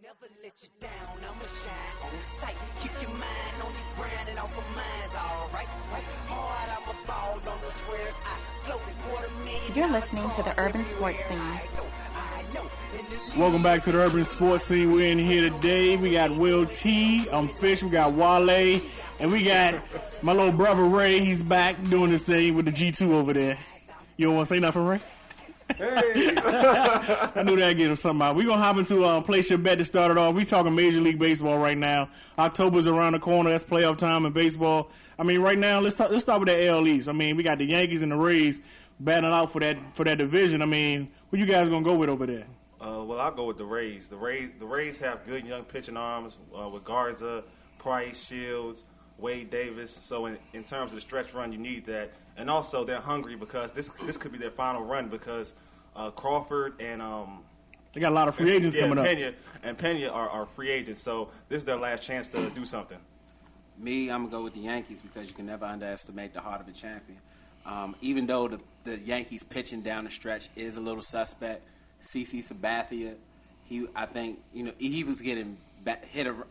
Never let you down, I'ma shine on sight. Keep your mind on your grind and off of mine's alright. Right hard, I'ma ball on those squares. I float $250,000. You're listening to the Urban Sports Scene. Welcome back to the Urban Sports Scene. We're in here today. We got Will T, Fish, we got Wale, and we got my little brother Ray. He's back doing this thing with the G2 over there. You don't want to say nothing, Ray? Hey. I knew that'd get him something out. We're going to hop into Place Your Bet to start it off. We're talking Major League Baseball right now. October's around the corner. That's playoff time in baseball. I mean, right now, let's start with the AL East. I mean, we got the Yankees and the Rays battling out for that division. I mean, who you guys going to go with over there? Well, I'll go with the Rays. The Rays have good young pitching arms with Garza, Price, Shields, Wade Davis. So in terms of the stretch run, you need that. And also, they're hungry because this could be their final run because Crawford and they got a lot of free agents coming up. Pena are free agents. So this is their last chance to do something. Me, I'm going to go with the Yankees because you can never underestimate the heart of a champion. Even though the Yankees pitching down the stretch is a little suspect, CC Sabathia, I think he was getting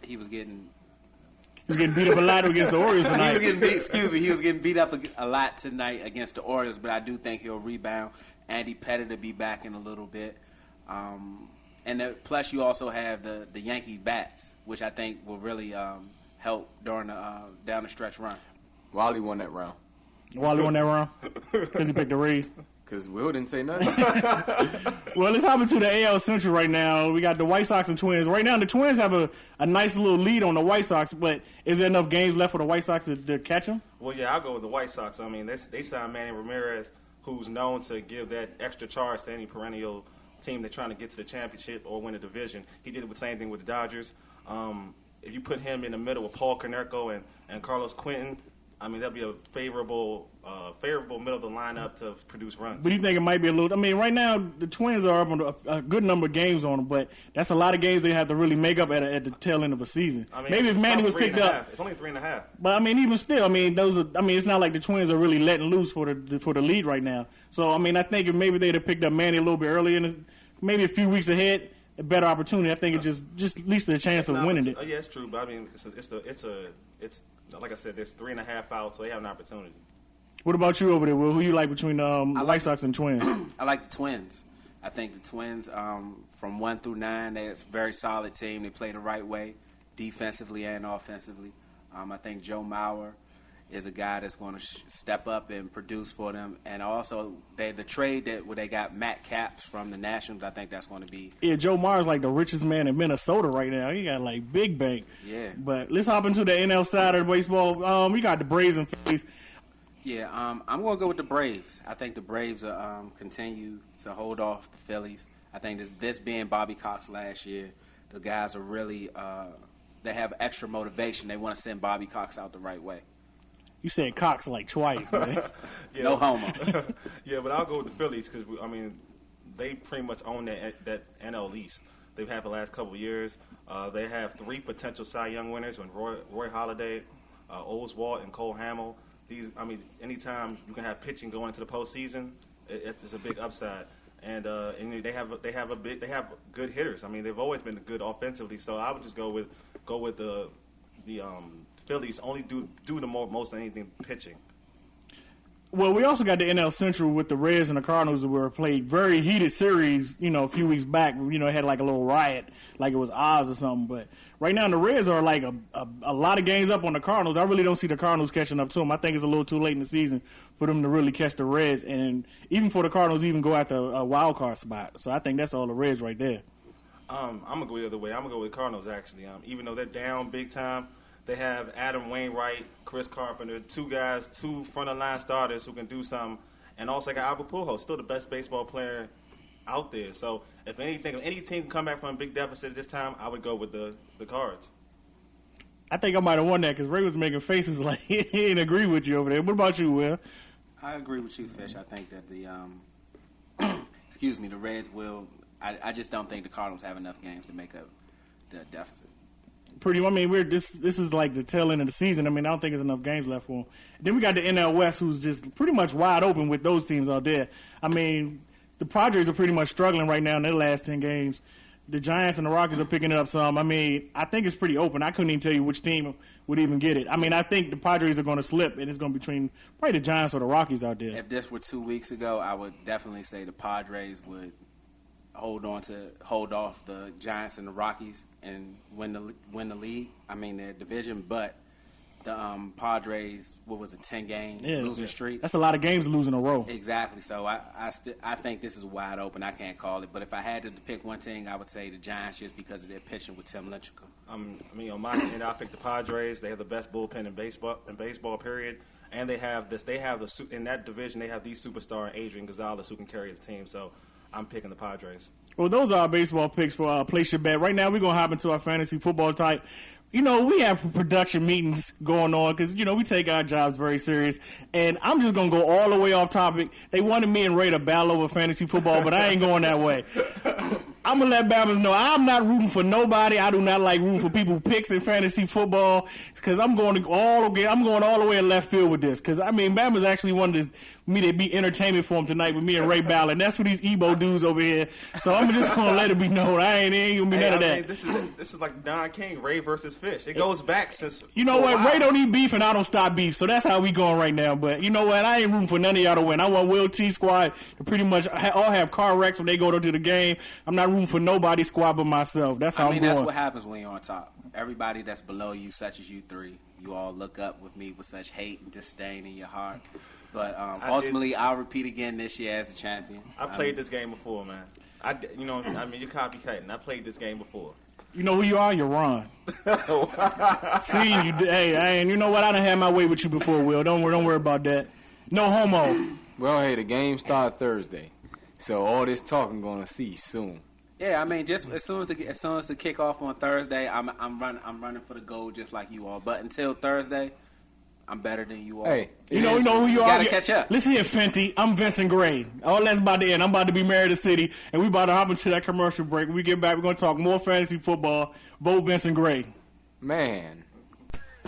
he was getting beat up a lot against the Orioles tonight. He was getting beat up a lot tonight against the Orioles, but I do think he'll rebound. Andy Pettit to be back in a little bit. Plus you also have the Yankee bats, which I think will really help during the down the stretch run. Wally won that round. Wally won that round? Because he picked the Rays? Because Will didn't say nothing. Well, let's hop into the AL Central right now. We got the White Sox and Twins. Right now, the Twins have a nice little lead on the White Sox, but is there enough games left for the White Sox to catch them? Well, yeah, I'll go with the White Sox. I mean, they signed Manny Ramirez, who's known to give that extra charge to any perennial team that's trying to get to the championship or win a division. He did the same thing with the Dodgers. If you put him in the middle with Paul Konerko and Carlos Quentin, I mean, that'll be a favorable middle of the lineup to produce runs. But you think it might be a little? I mean, right now the Twins are up on a good number of games on them, but that's a lot of games they have to really make up at the tail end of a season. I mean, maybe if Manny was picked up, it's only 3.5. But I mean, even still, I mean, it's not like the Twins are really letting loose for the lead right now. So I mean, I think if maybe they'd have picked up Manny a little bit earlier, maybe a few weeks ahead, a better opportunity. I think it just at least a chance of winning it. Yeah, it's true, but I mean, it's like I said, there's 3.5 out, so they have an opportunity. What about you over there, Will? Who you like between White Sox and Twins? I like the Twins. I think the Twins, from 1 through 9, they're a very solid team. They play the right way, defensively and offensively. I think Joe Mauer is a guy that's going to step up and produce for them. And also, the trade where they got Matt Capps from the Nationals, I think that's going to be... Yeah, Joe Mauer's like the richest man in Minnesota right now. He got like big bank. Yeah. But let's hop into the NL side of the baseball. We got the Braves and Phillies. Yeah, I'm going to go with the Braves. I think the Braves continue to hold off the Phillies. I think this being Bobby Cox last year, the guys are really... they have extra motivation. They want to send Bobby Cox out the right way. You said Cox like twice, man. Yeah, no homo. Yeah, but I'll go with the Phillies because, I mean, they pretty much own that NL East. They've had the last couple of years. They have 3 potential Cy Young winners in Roy Halladay, Oswalt, and Cole Hamel. Anytime you can have pitching going into the postseason, it's a big upside. And they have good hitters. I mean, they've always been good offensively. So I would just go with the Phillies only do the most of anything pitching. Well, we also got the NL Central with the Reds and the Cardinals that were played very heated series, a few weeks back. It had like a little riot, like it was Oz or something. But right now the Reds are like a lot of games up on the Cardinals. I really don't see the Cardinals catching up to them. I think it's a little too late in the season for them to really catch the Reds, and even for the Cardinals even go after a wild card spot. So I think that's all the Reds right there. I'm going to go the other way. I'm going to go with the Cardinals, actually. Even though they're down big time, they have Adam Wainwright, Chris Carpenter, 2 front-of-line starters who can do something. And also got Albert Pujols, still the best baseball player out there. So if any team can come back from a big deficit at this time, I would go with the Cards. I think I might have won that because Ray was making faces like he didn't agree with you over there. What about you, Will? I agree with you, Fish. I think that the Reds will. I just don't think the Cardinals have enough games to make up the deficit. This is like the tail end of the season. I mean, I don't think there's enough games left for them. Then we got the NL West, who's just pretty much wide open with those teams out there. I mean, the Padres are pretty much struggling right now in their last 10 games. the Giants and the Rockies are picking it up some. I mean, I think it's pretty open. I couldn't even tell you which team would even get it. I mean, I think the Padres are going to slip, and it's going to be between probably the Giants or the Rockies out there. If this were 2 weeks ago, I would definitely say the Padres would hold off the Giants and the Rockies and win the league. I mean, their division, but the Padres, what was it, 10-game losing streak? That's a lot of games losing in a row. Exactly. So I think this is wide open. I can't call it. But if I had to pick one thing, I would say the Giants just because of their pitching with Tim Lincecum. I mean, on my end, I pick the Padres. They have the best bullpen in baseball, period. And they have this. They have in that division. They have the superstar Adrian Gonzalez who can carry the team. So I'm picking the Padres. Well, those are our baseball picks for Place Your Bet. Right now, we're going to hop into our fantasy football type. You know, we have production meetings going on because, you know, we take our jobs very serious. And I'm just going to go all the way off topic. They wanted me and Ray to battle over fantasy football, but I ain't going that way. I'm going to let Babbers know I'm not rooting for nobody. I do not like rooting for people who picks in fantasy football because I'm going all the way in left field with this. Because, I mean, Babbers actually wanted me to be entertainment for him tonight with me and Ray Ballard. And that's for these Ebo dudes over here. So I'm just going to let it be known. I ain't going to be none of that. This is like Don King, Ray versus Fish. It goes back since. You know what? Ray don't eat beef and I don't stop beef. So that's how we going right now. But you know what? I ain't rooting for none of y'all to win. I want Will T squad to pretty much all have car wrecks when they go to the game. I'm not rooting for nobody's squad but myself. That's how I'm going. That's what happens when you're on top. Everybody that's below you, such as you three, you all look up with me with such hate and disdain in your heart. But ultimately, I'll repeat again this year as a champion. I played this game before, man. You're copycatting. I played this game before. You know who you are? You're Ron. See, and you know what? I done had my way with you before, Will. Don't worry about that. No homo. Well, hey, the game started Thursday, so all this talking gonna cease soon. Yeah, I mean, just as soon as the kickoff on Thursday, I'm running for the goal just like you all. But until Thursday, I'm better than you all. Hey, you know who you are. Gotta catch up. Listen here, Fenty. I'm Vincent Gray. All that's about to end. I'm about to be married to City, and we about to hop into that commercial break. When we get back, we're gonna talk more fantasy football. Vote Vincent Gray. Man.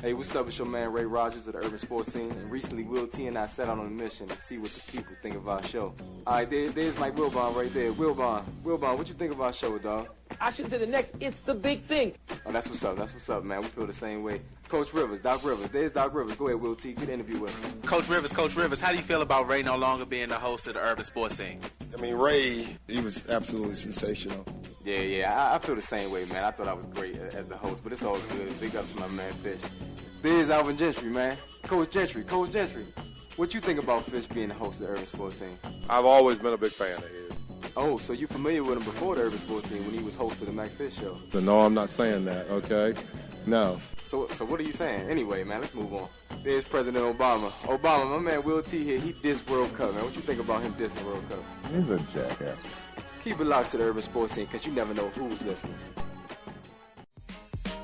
Hey, what's up? It's your man Ray Rogers of the Urban Sports Scene. And recently, Will T and I set out on a mission to see what the people think of our show. All right, there's Mike Wilbon right there. Wilbon, what you think of our show, dog? I should say the next, it's the big thing. Oh, that's what's up, man. We feel the same way. Coach Rivers, Doc Rivers. There's Doc Rivers. Go ahead, Will T. Get an interview with him. Coach Rivers, how do you feel about Ray no longer being the host of the Urban Sports Scene? I mean, Ray, he was absolutely sensational. Yeah, I feel the same way, man. I thought I was great as the host, but it's all good. Big ups to my man Fish. There's Alvin Gentry, man. Coach Gentry. What you think about Fish being the host of the Urban Sports Scene? I've always been a big fan of his. Oh, so you familiar with him before the Urban Sports Scene when he was host of the Mac Fish Show? No, I'm not saying that, okay? No. So what are you saying? Anyway, man, let's move on. There's President Obama. Obama, my man Will T here, he dissed World Cup, man. What you think about him dissing World Cup? He's a jackass. Keep it locked to the Urban Sports Scene, because you never know who's listening.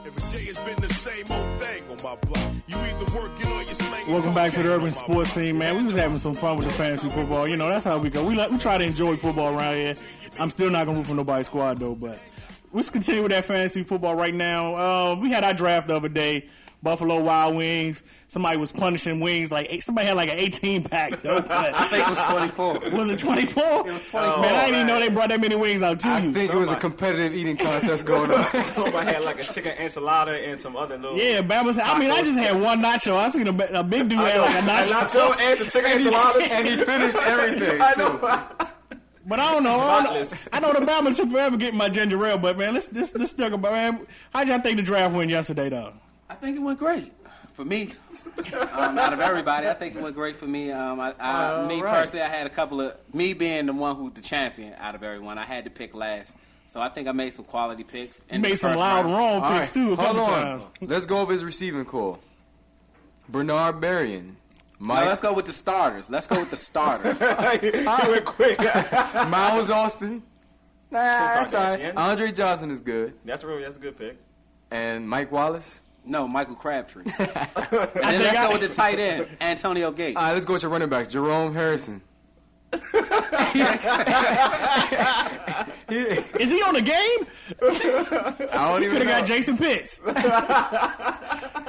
Every day it's been the same old thing on my block. You either working or you're slanging. Welcome back to the Urban Sports Scene, man. We was having some fun with the fantasy football. You know, that's how we go. We try to enjoy football around here. I'm still not going to root for nobody's squad, though, but let's continue with that fantasy football right now. We had our draft the other day, Buffalo Wild Wings. Somebody was punishing wings somebody had like an 18-pack. I think it was 24. Was it 24? It was 24. Man, I didn't even know they brought that many wings out to you. I think it was a competitive eating contest going on. Somebody had like a chicken enchilada and some other little. Yeah, Bama said, I just had one nacho. I seen a big dude had like a nacho. And some chicken enchilada. And he finished everything, too. But I don't know. I know the Bama took forever getting my ginger ale, but man, let's talk about, man. How'd y'all think the draft went yesterday, though? I think it went great for me. Out of everybody, I think it went great for me. Personally, I had a couple of me being the one who's the champion out of everyone. I had to pick last, so I think I made some quality picks. You made some loud wrong picks too. A couple times. Let's go over his receiving core. Bernard Berrien. Mike. No, let's go with the starters. I went quick. Miles Austin. That's all right. Andre Johnson is good. That's a good pick. And Mike Wallace. No, Michael Crabtree. And then let's go with the tight end, Antonio Gates. All right, let's go with your running backs, Jerome Harrison. Is he on the game? I don't even could have got Jason Pitts.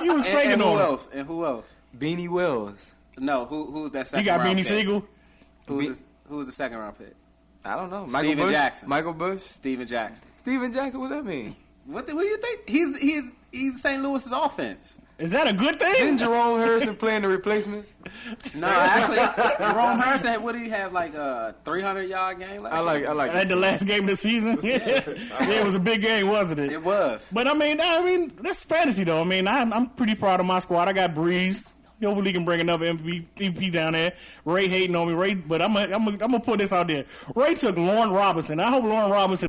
He was faking on him. And who else? Beanie Wells. No, who's that second round pick? You got Beanie pick? Siegel? Who's the second round pick? I don't know. Steven Jackson. Michael Bush? Steven Jackson. Steven Jackson, what's that mean? What do you think? He's St. Louis's offense. Is that a good thing? Didn't Jerome Harrison play in the replacements? No, actually, Jerome Harrison, what did he have, like a 300-yard game last year? I like At the last game of the season? Yeah, it was a big game, wasn't it? It was. But, I mean, that's fantasy, though. I mean, I'm pretty proud of my squad. I got Breeze. Hopefully he can bring another MVP down there. Ray hating on me. But I'm gonna put this out there. Ray took Lauren Robinson. I hope Lauren Robinson